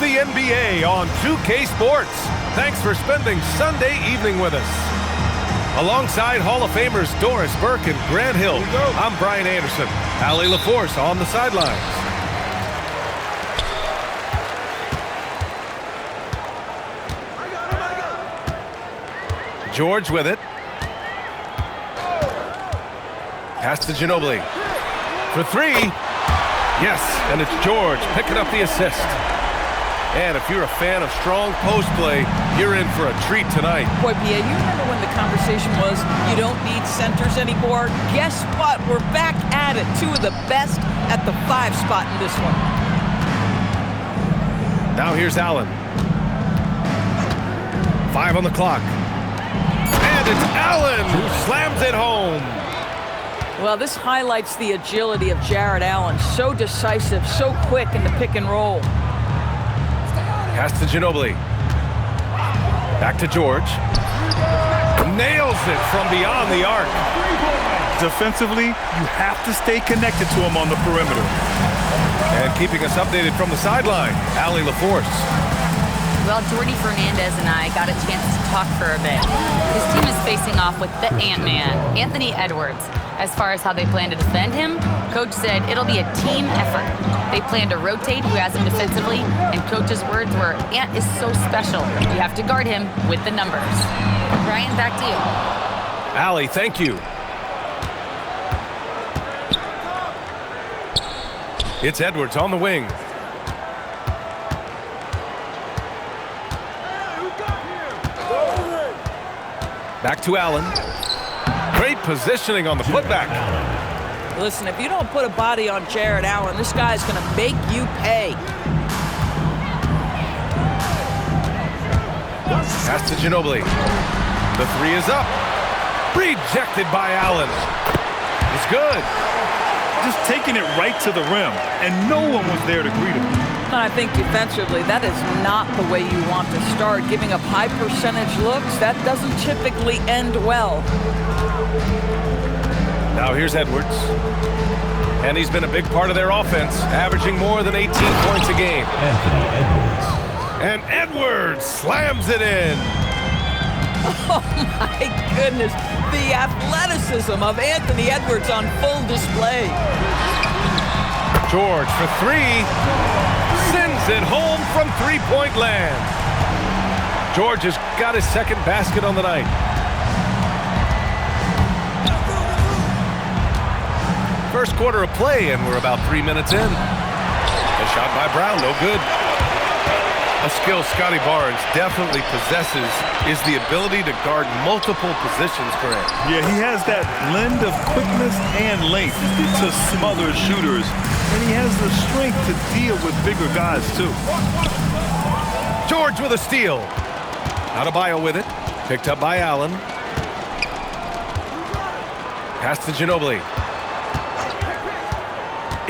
the NBA on 2K Sports. Thanks for spending Sunday evening with us. Alongside Hall of Famers Doris Burke and Grant Hill, I'm Brian Anderson. Allie LaForce on the sidelines. George with it. Pass to Ginobili. For three. Yes, and it's George picking up the assist. And if you're a fan of strong post play, you're in for a treat tonight. Boy, Pia, you remember when the conversation was you don't need centers anymore? Guess what? We're back at it. Two of the best at the 5 spot in this one. Now here's Allen. 5 on the clock. And it's Allen who slams it home. Well, this highlights the agility of Jarrett Allen. So decisive, so quick in the pick and roll. Pass to Ginobili. Back to George. Nails it from beyond the arc. Defensively, you have to stay connected to him on the perimeter. And keeping us updated from the sideline, Allie LaForce. Well, Jordy Fernandez and I got a chance to talk for a bit. His team is facing off with the Ant-Man, Anthony Edwards. As far as how they plan to defend him, Coach said it'll be a team effort. They plan to rotate who has him defensively, and Coach's words were, Ant is so special. You have to guard him with the numbers. Brian, back to you. Allie, thank you. It's Edwards on the wing. Back to Allen. Great positioning on the putback. Listen, if you don't put a body on Jarrett Allen, this guy's going to make you pay. Pass to Ginobili. The three is up. Rejected by Allen. It's good. Just taking it right to the rim, and no one was there to greet him. I think defensively, that is not the way you want to start. Giving up high percentage looks, that doesn't typically end well. Now here's Edwards. And he's been a big part of their offense, averaging more than 18 points a game. And Edwards slams it in. Oh my goodness, the athleticism of Anthony Edwards on full display. George for three. Sends it home from three-point land. George has got his second basket on the night. First quarter of play, and we're about 3 minutes in. A shot by Brown, no good. A skill Scotty Barnes definitely possesses is the ability to guard multiple positions, Grant. Yeah, he has that blend of quickness and length to smother shooters. And he has the strength to deal with bigger guys, too. George with a steal. Adebayo with it. Picked up by Allen. Pass to Ginobili.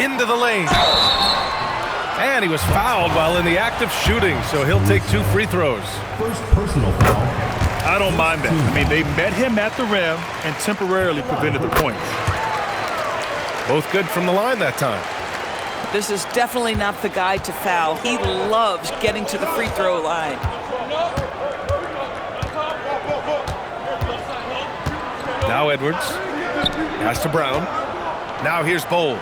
Into the lane. And he was fouled while in the act of shooting, so he'll take 2 free throws. First personal foul. I don't mind that. I mean, they met him at the rim and temporarily prevented the points. Both good from the line that time. This is definitely not the guy to foul. He loves getting to the free throw line. Now Edwards. Pass to Brown. Now here's Bowl.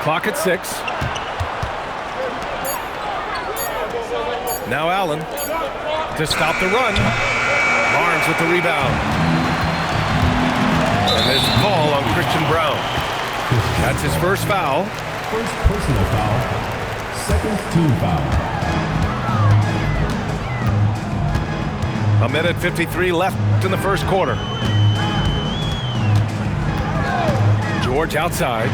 Clock at 6. Now Allen to stop the run. Barnes with the rebound. And there's a call on Christian Brown. That's his first foul. First personal foul. Second team foul. A minute 53 left in the first quarter. George outside.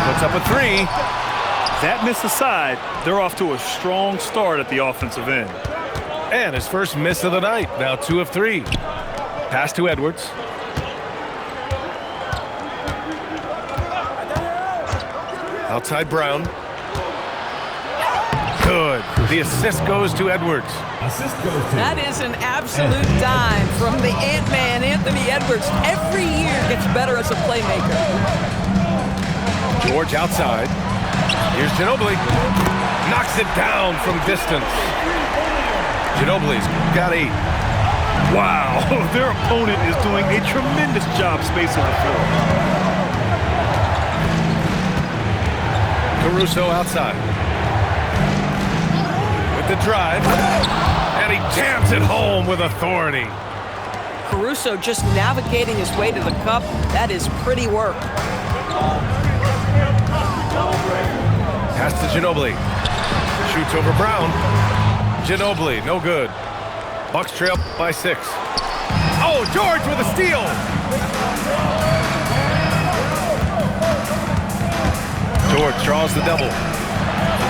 Puts up a three. That miss aside, they're off to a strong start at the offensive end. And his first miss of the night. Now 2 of 3. Pass to Edwards. Outside Brown. Good. The assist goes to Edwards. Assist goes to. That is an absolute dime from the Ant-Man, Anthony Edwards. Every year gets better as a playmaker. George outside. Here's Ginobili. Knocks it down from distance. Ginobili's got 8. Wow, their opponent is doing a tremendous job spacing the floor. Caruso outside. With the drive. And he jams it home with authority. Caruso just navigating his way to the cup. That is pretty work. Pass to Ginobili. Shoots over Brown. Ginobili, no good. Bucks trail by 6. Oh, George with a steal. George draws the double.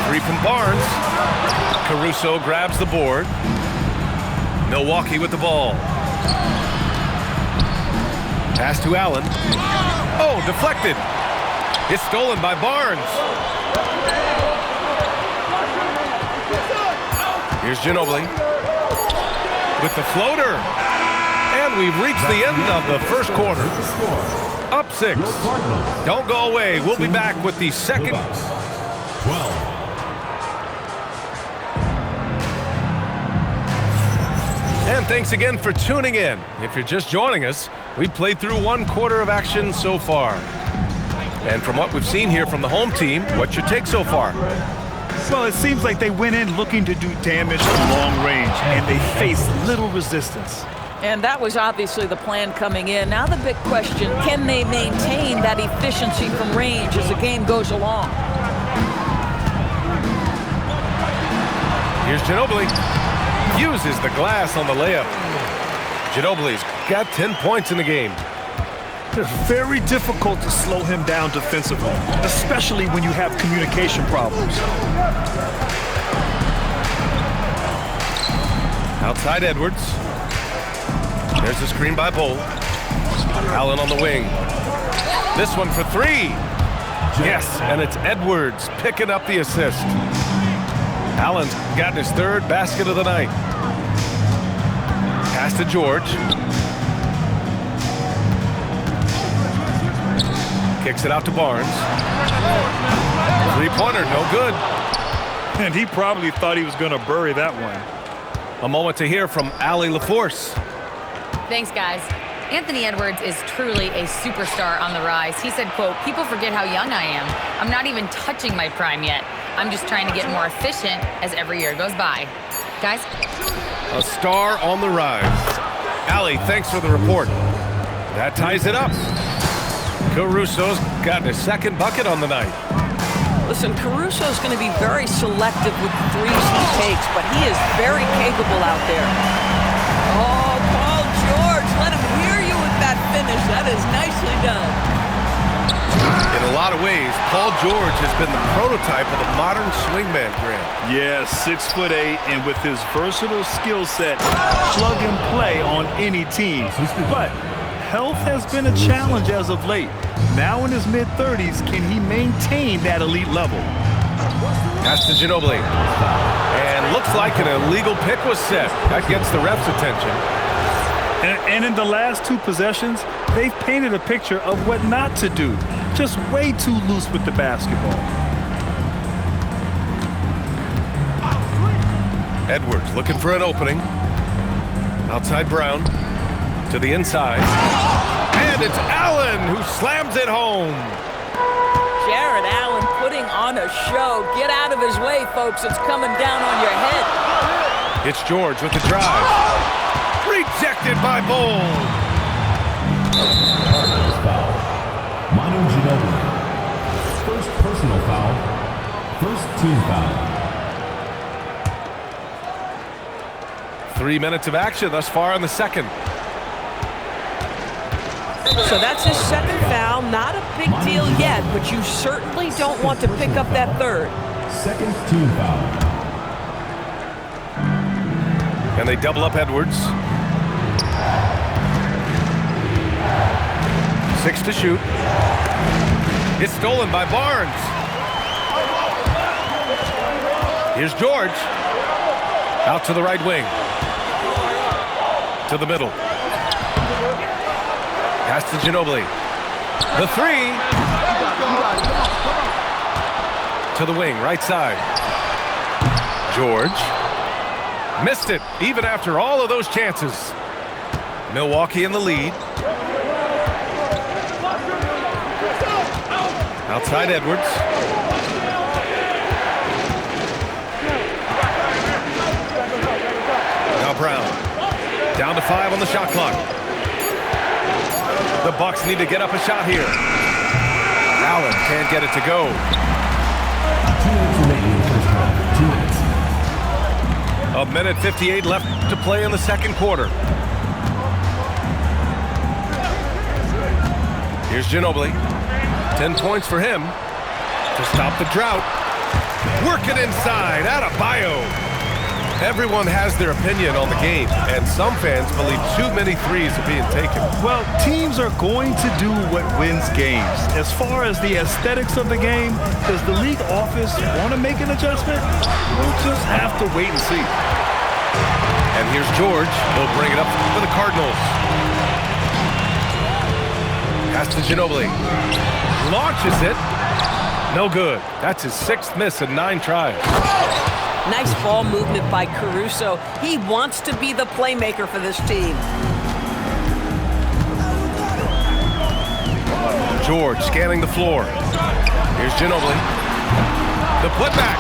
3 from Barnes. Caruso grabs the board. Milwaukee with the ball. Pass to Allen. Oh, deflected. It's stolen by Barnes. Here's Ginobili with the floater. And we've reached the end of the first quarter. Up 6. Don't go away. We'll be back with the second. 12. And thanks again for tuning in. If you're just joining us, we've played through 1 quarter of action so far. And from what we've seen here from the home team, what's your take so far? Well, it seems like they went in looking to do damage from long range, and they faced little resistance. And that was obviously the plan coming in. Now the big question, can they maintain that efficiency from range as the game goes along? Here's Ginobili. Uses the glass on the layup. Ginobili's got 10 points in the game. It's very difficult to slow him down defensively, especially when you have communication problems. Outside Edwards. There's a screen by Bull. Allen on the wing. This one for 3. Yes, and it's Edwards picking up the assist. Allen's gotten his 3rd basket of the night. Pass to George. Kicks it out to Barnes. 3-pointer, no good. And he probably thought he was going to bury that one. A moment to hear from Allie LaForce. Thanks, guys. Anthony Edwards is truly a superstar on the rise. He said, quote, "People forget how young I am. I'm not even touching my prime yet. I'm just trying to get more efficient as every year goes by." Guys? A star on the rise. Allie, thanks for the report. That ties it up. Caruso's gotten his 2nd bucket on the night. Listen, Caruso's going to be very selective with the threes he takes, but he is very capable out there. Oh, Paul George, let him hear you with that finish. That is nicely done. In a lot of ways, Paul George has been the prototype of the modern swingman, Grant. Yeah, 6'8", and with his versatile skill set, plug and play on any team. But health has been a challenge as of late. Now in his mid-30s, can he maintain that elite level? Pass to Ginobili. And looks like an illegal pick was set. That gets the ref's attention. And in the last 2 possessions, they've painted a picture of what not to do. Just way too loose with the basketball. Edwards looking for an opening. Outside Brown. To the inside. And it's Allen who slams it home. Jared Allen putting on a show. Get out of his way, folks. It's coming down on your head. It's George with the drive. Rejected by Bull. Manu Ginobili. First personal foul. First team foul. 3 minutes of action thus far in the second. So that's his 2nd foul. Not a big deal yet, but you certainly don't want to pick up that 3rd. Second team foul. And they double up Edwards. 6 to shoot. It's stolen by Barnes. Here's George. Out to the right wing. To the middle. Pass to Ginobili. The 3. To the wing, right side. George. Missed it, even after all of those chances. Milwaukee in the lead. Outside Edwards. Now Brown. Down to 5 on the shot clock. The Bucks need to get up a shot here. Allen can't get it to go. 2 minutes remaining in the first half. 2 minutes. A minute 58 left to play in the second quarter. Here's Ginobili. 10 points for him to stop the drought. Work it inside. Adebayo. Everyone has their opinion on the game, and some fans believe too many threes are being taken. Well, teams are going to do what wins games. As far as the aesthetics of the game, does the league office want to make an adjustment? We'll just have to wait and see. And here's George. He'll bring it up for the Cardinals. Pass to Ginobili. Launches it. No good. That's his 6th miss in 9 tries. Nice ball movement by Caruso. He wants to be the playmaker for this team. George scanning the floor. Here's Ginobili. The putback.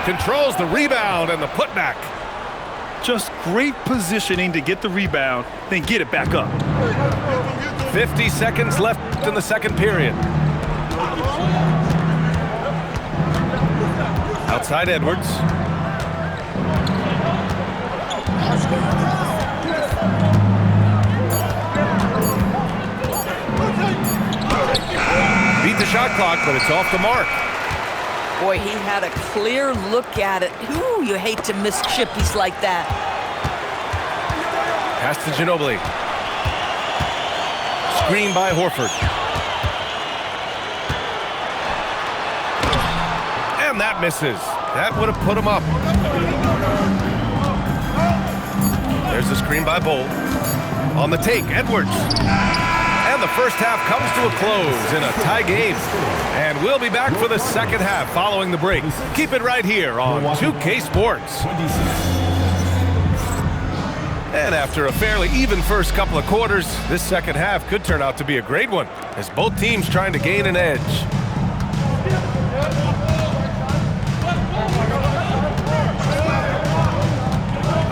Controls the rebound and the putback. Just great positioning to get the rebound, then get it back up. 50 seconds left in the second period. Outside Edwards. Beat the shot clock, but it's off the mark. Boy, he had a clear look at it. Ooh, you hate to miss chippies like that. Pass to Ginobili. Screen by Horford. And that misses. That would have put him up. There's the screen by Bowl. On the take, Edwards. And the first half comes to a close in a tie game. And we'll be back for the second half following the break. Keep it right here on 2K Sports. And after a fairly even first couple of quarters, this second half could turn out to be a great one, as both teams trying to gain an edge.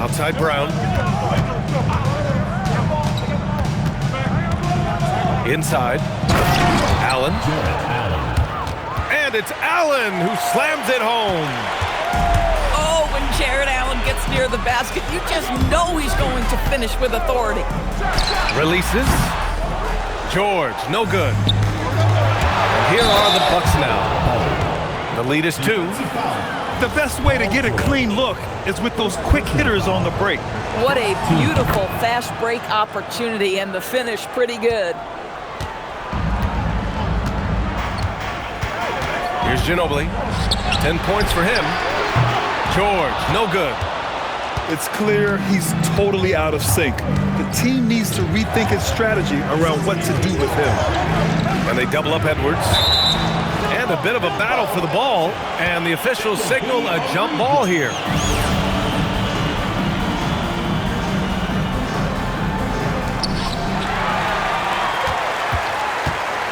Outside Brown. Inside. Allen. And it's Allen who slams it home. Oh, when Jared Allen gets near the basket, you just know he's going to finish with authority. Releases. George, no good. And here are the Bucks now. The lead is 2. The best way to get a clean look is with those quick hitters on the break. What a beautiful fast break opportunity, and the finish pretty good. Here's Ginobili. 10 points for him. George, no good. It's clear he's totally out of sync. The team needs to rethink its strategy around what to do with him. And they double up Edwards. And a bit of a battle for the ball. And the officials signal a jump ball here.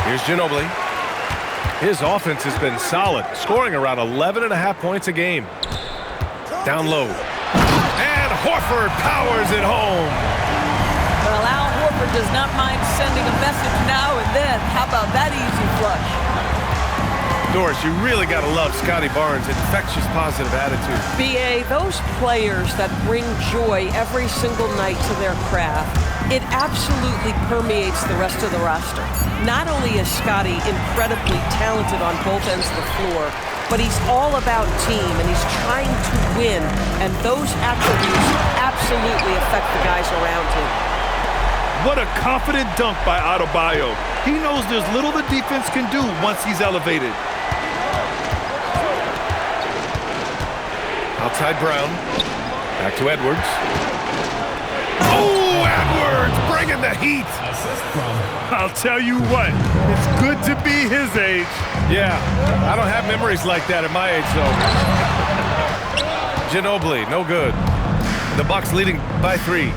Here's Ginobili. His offense has been solid, scoring around 11.5 points a game. Down low. And Horford powers it home. Well, Al Horford does not mind sending a message now and then. How about that easy flush? Doris, you really got to love Scotty Barnes' infectious positive attitude. B.A., those players that bring joy every single night to their craft, it absolutely permeates the rest of the roster. Not only is Scotty incredibly talented on both ends of the floor, but he's all about team, and he's trying to win, and those attributes absolutely affect the guys around him. What a confident dunk by Adebayo. He knows there's little the defense can do once he's elevated. Outside Brown. Back to Edwards. Oh, Edwards bringing the heat. I'll tell you what, it's good to be his age. Yeah, I don't have memories like that at my age, though. Ginobili, no good. The Bucks leading by 3.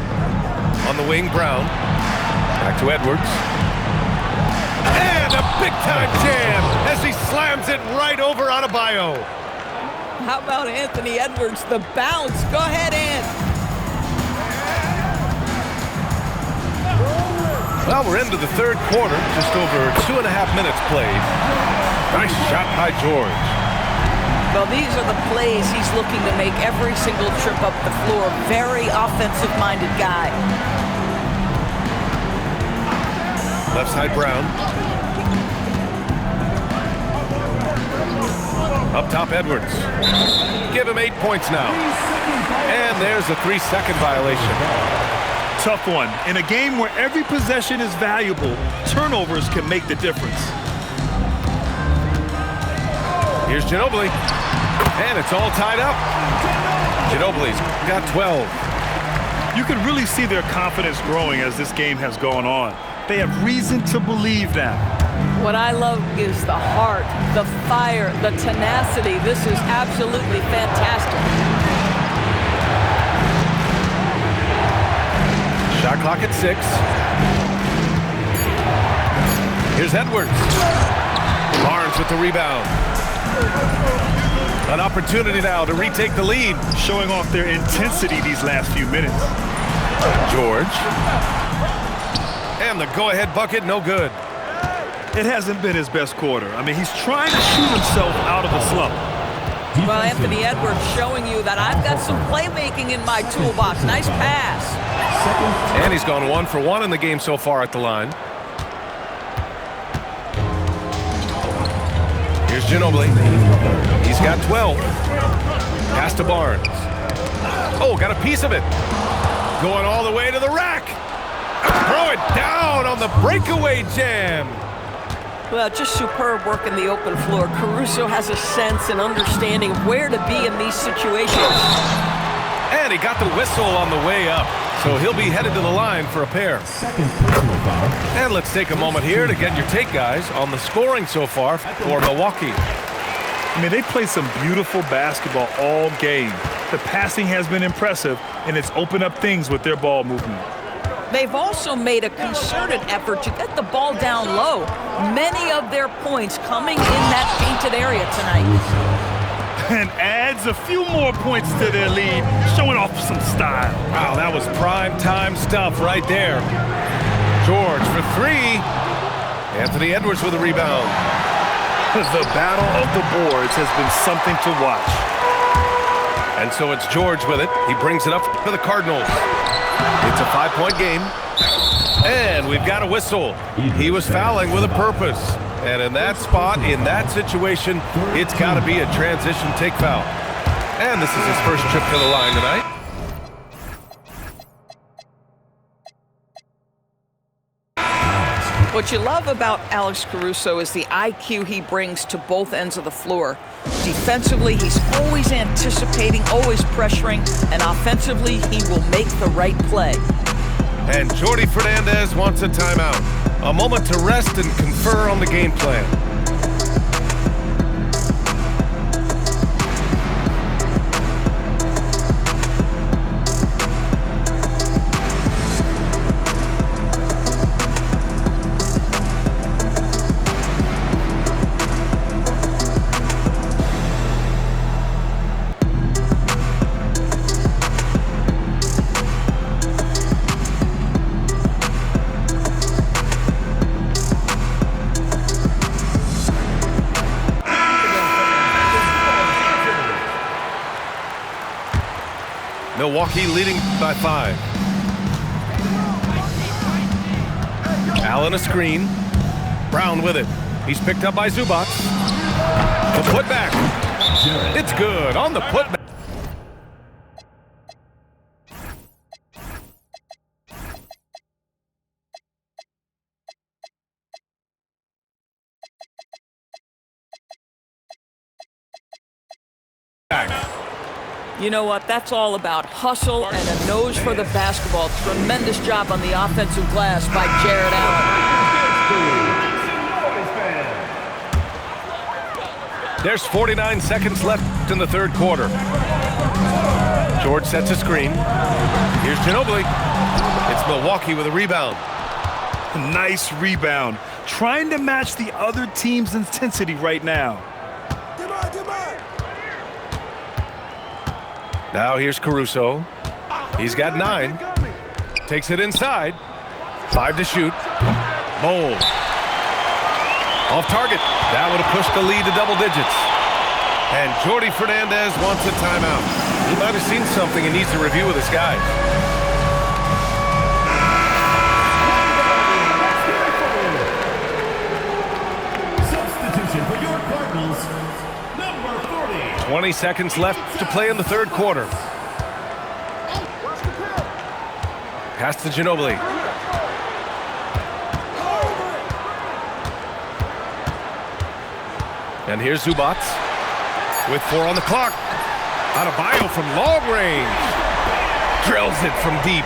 On the wing, Brown. Back to Edwards. And a big-time jam as he slams it right over Adebayo. How about Anthony Edwards, the bounce? Go ahead, Ant. Well, we're into the third quarter, just over 2.5 minutes played. Nice shot by George. Well, these are the plays he's looking to make every single trip up the floor. Very offensive-minded guy. Left side, Brown. Up top, Edwards. Give him 8 points now. And there's a 3-second violation. Tough one. In a game where every possession is valuable, turnovers can make the difference. Here's Ginobili. And it's all tied up. Ginobili's got 12. You can really see their confidence growing as this game has gone on. They have reason to believe that. What I love is the heart, the fire, the tenacity. This is absolutely fantastic. Shot clock at 6. Here's Edwards. Barnes with the rebound. An opportunity now to retake the lead. Showing off their intensity these last few minutes. George. And the go-ahead bucket, no good. It hasn't been his best quarter. I mean, he's trying to shoot himself out of the slump. Well, Anthony Edwards showing you that I've got some playmaking in my toolbox. Nice pass. And he's gone 1 for 1 in the game so far at the line. Here's Ginobili. He's got 12. Pass to Barnes. Oh, got a piece of it. Going all the way to the rack. Throw it down on the breakaway jam. Well, just superb work in the open floor. Caruso has a sense and understanding of where to be in these situations. And he got the whistle on the way up. So he'll be headed to the line for a pair. Second personal foul. And let's take a moment here to get your take, guys, on the scoring so far for Milwaukee. I mean, they play some beautiful basketball all game. The passing has been impressive, and it's opened up things with their ball movement. They've also made a concerted effort to get the ball down low. Many of their points coming in that painted area tonight. And adds a few more points to their lead, showing off some style. Wow, that was prime time stuff right there. George for 3. Anthony Edwards with a rebound. The battle of the boards has been something to watch. And so it's George with it. He brings it up for the Cardinals. It's a 5-point game. And we've got a whistle. He was fouling with a purpose. And in that spot, in that situation, it's got to be a transition take foul. And this is his first trip to the line tonight. What you love about Alex Caruso is the IQ he brings to both ends of the floor. Defensively, he's always anticipating, always pressuring, and offensively, he will make the right play. And Jordi Fernandez wants a timeout. A moment to rest and confer on the game plan. Milwaukee leading by 5. Allen a screen. Brown with it. He's picked up by Zubac. The putback. It's good on the putback. You know what? That's all about hustle and a nose for the basketball. Tremendous job on the offensive glass by Jared Allen. There's 49 seconds left in the third quarter. George sets a screen. Here's Ginobili. It's Milwaukee with a rebound. Nice rebound. Trying to match the other team's intensity right now. Now here's Caruso. He's got 9. Takes it inside. 5 to shoot. Bold. Off target. That would have pushed the lead to double digits. And Jordi Fernandez wants a timeout. He might have seen something and needs to review with his guys. Substitution for your Cardinals, number 40. 20 seconds left to play in the third quarter. Pass to Ginobili. And here's Zubac with 4 on the clock. Adebayo from long range. Drills it from deep.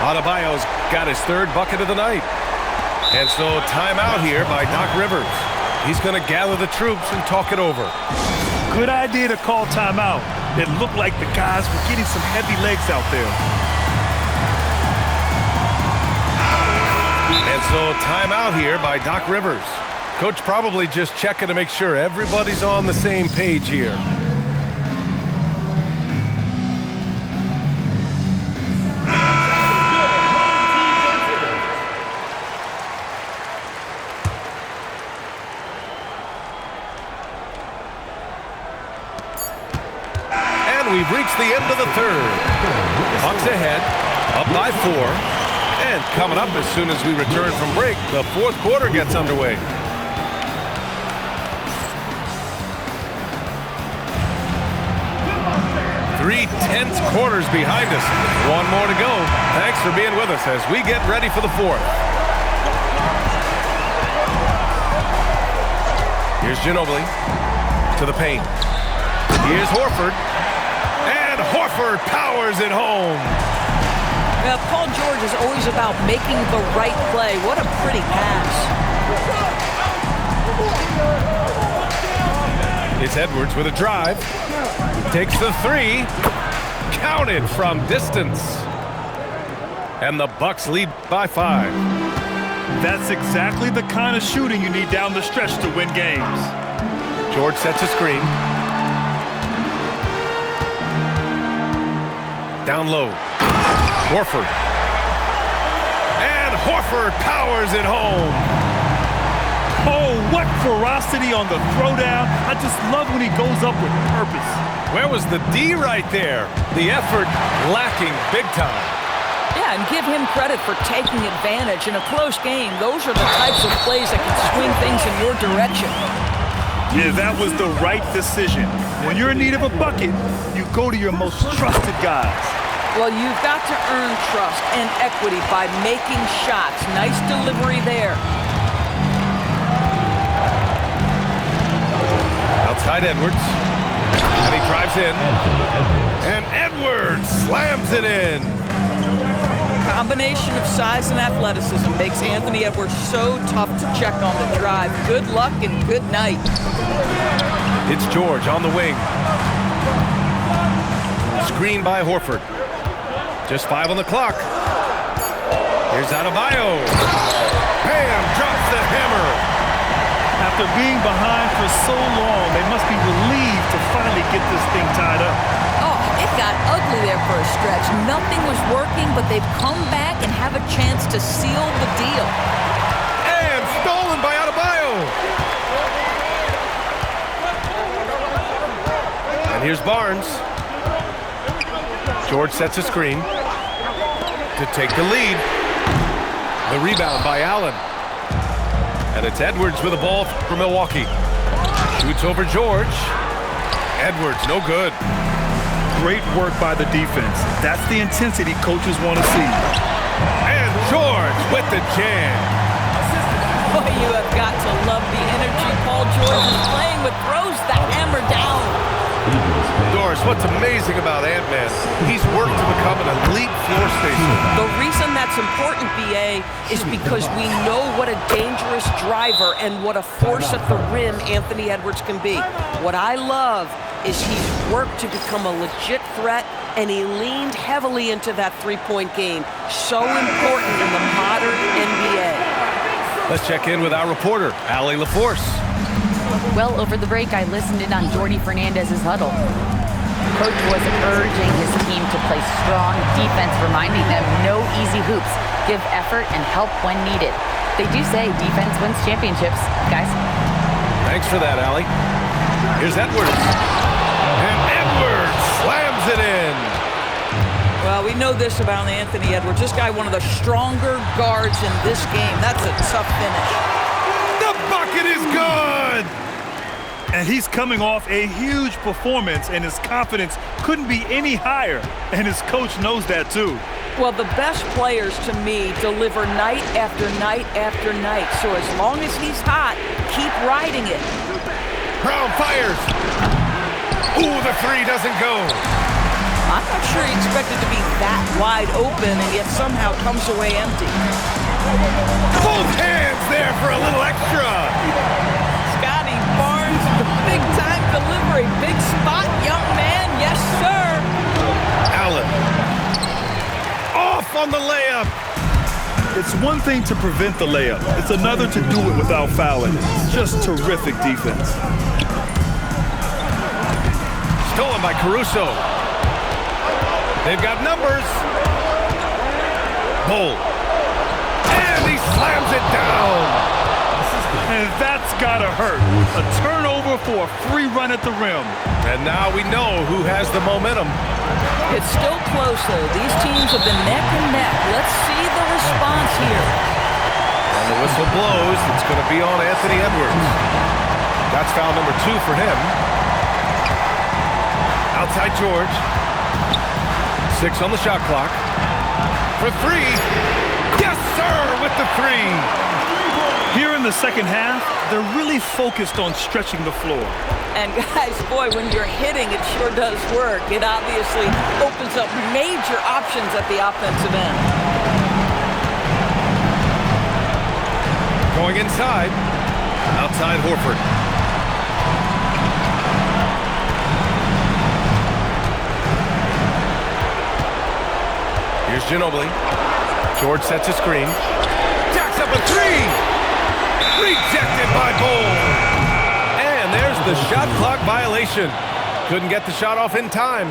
Adebayo's got his 3rd bucket of the night. And so timeout here by Doc Rivers. He's going to gather the troops and talk it over. Good idea to call timeout. It looked like the guys were getting some heavy legs out there. And so timeout here by Doc Rivers. Coach probably just checking to make sure everybody's on the same page here. And we've reached the end of the third. Bucks ahead, up by 4. And coming up as soon as we return from break, the fourth quarter gets underway. 3 tense quarters behind us. 1 more to go. Thanks for being with us as we get ready for the fourth. Here's Ginobili to the paint. Here's Horford. And Horford powers it home. Yeah, Paul George is always about making the right play. What a pretty pass. It's Edwards with a drive. Takes the 3. Counted from distance. And the Bucks lead by 5. That's exactly the kind of shooting you need down the stretch to win games. George sets a screen. Down low. Horford. And Horford powers it home. Oh, what ferocity on the throwdown. I just love when he goes up with purpose. Where was the D right there? The effort lacking big time. Yeah, and give him credit for taking advantage in a close game. Those are the types of plays that can swing things in your direction. Yeah, that was the right decision. When you're in need of a bucket, you go to your most trusted guys. Well, you've got to earn trust and equity by making shots. Nice delivery there. Outside Edwards. And he drives in. And Edwards slams it in. Combination of size and athleticism makes Anthony Edwards so tough to check on the drive. Good luck and good night. It's George on the wing. Screen by Horford. Just 5 on the clock. Here's Adebayo. Bam! Drops the hammer. After being behind for so long, they must be relieved to finally get this thing tied up. Oh, it got ugly there for a stretch. Nothing was working, but they've come back and have a chance to seal the deal. And stolen by Adebayo. And here's Barnes. George sets a screen to take the lead. The rebound by Allen. And it's Edwards with the ball for Milwaukee. Shoots over George. Edwards, no good. Great work by the defense. That's the intensity coaches want to see. And George with the jam. Boy, you have got to love the energy Paul George is playing with. Throws the hammer down. Doris, what's amazing about Ant-Man, he's worked to become an elite floor spacer. The reason that's important, B.A., is because we know what a dangerous driver and what a force at the rim Anthony Edwards can be. What I love is he's worked to become a legit threat, and he leaned heavily into that three-point game. So important in the modern NBA. Let's check in with our reporter, Allie LaForce. Well, over the break, I listened in on Jordi Fernandez's huddle. Coach was urging his team to play strong defense, reminding them no easy hoops, give effort, and help when needed. They do say defense wins championships, guys. Thanks for that, Allie. Here's Edwards. And Edwards slams it in. Well, we know this about Anthony Edwards. This guy, one of the stronger guards in this game. That's a tough finish. The bucket is good! And he's coming off a huge performance, and his confidence couldn't be any higher. And his coach knows that, too. Well, the best players, to me, deliver night after night after night. So as long as he's hot, keep riding it. Brown fires. Ooh, the three doesn't go. I'm not sure he expected to be that wide open and yet somehow comes away empty. Both hands there for a little extra. Scotty Barnes, the big-time delivery. Big spot, young man. Yes, sir. Allen. Off on the layup. It's one thing to prevent the layup. It's another to do it without fouling. It's just terrific defense. Stolen by Caruso. They've got numbers. Bull. And he slams it down. And that's gotta hurt. A turnover for a free run at the rim. And now we know who has the momentum. It's still close, though. These teams have been neck and neck. Let's see the response here. And the whistle blows. It's going to be on Anthony Edwards. That's foul number 2 for him. Outside George. 6 on the shot clock. For 3. Yes, sir, with the 3. Here in the second half, they're really focused on stretching the floor. And guys, boy, when you're hitting, it sure does work. It obviously opens up major options at the offensive end. Going inside. Outside Horford. Here's Ginobili. George sets a screen. Jacks up a 3. Rejected by Bull. And there's the shot clock violation. Couldn't get the shot off in time.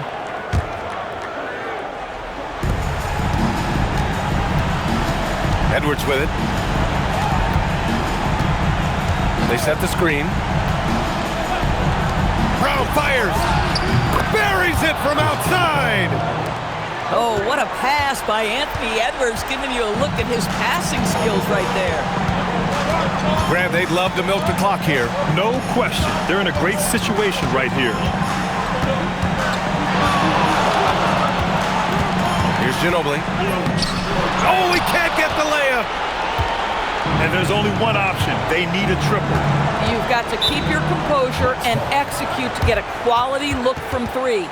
Edwards with it. They set the screen. Brown fires. Buries it from outside. Oh, what a pass by Anthony Edwards, giving you a look at his passing skills right there. Grant, they'd love to milk the clock here. No question. They're in a great situation right here. Here's Ginobili. Oh, he can't get the layup. And there's only one option. They need a triple. You've got to keep your composure and execute to get a quality look from 3.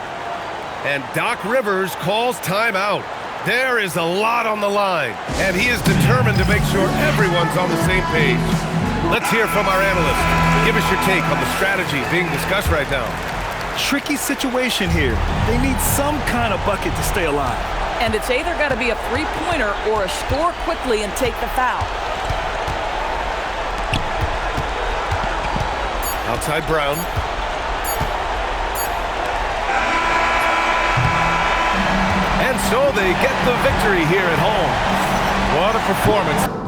And Doc Rivers calls timeout. There is a lot on the line, and he is determined to make sure everyone's on the same page. Let's hear from our analyst. Give us your take on the strategy being discussed right now. Tricky situation here. They need some kind of bucket to stay alive. And it's either got to be a three-pointer or a score quickly and take the foul. Outside Brown. And so they get the victory here at home. What a performance.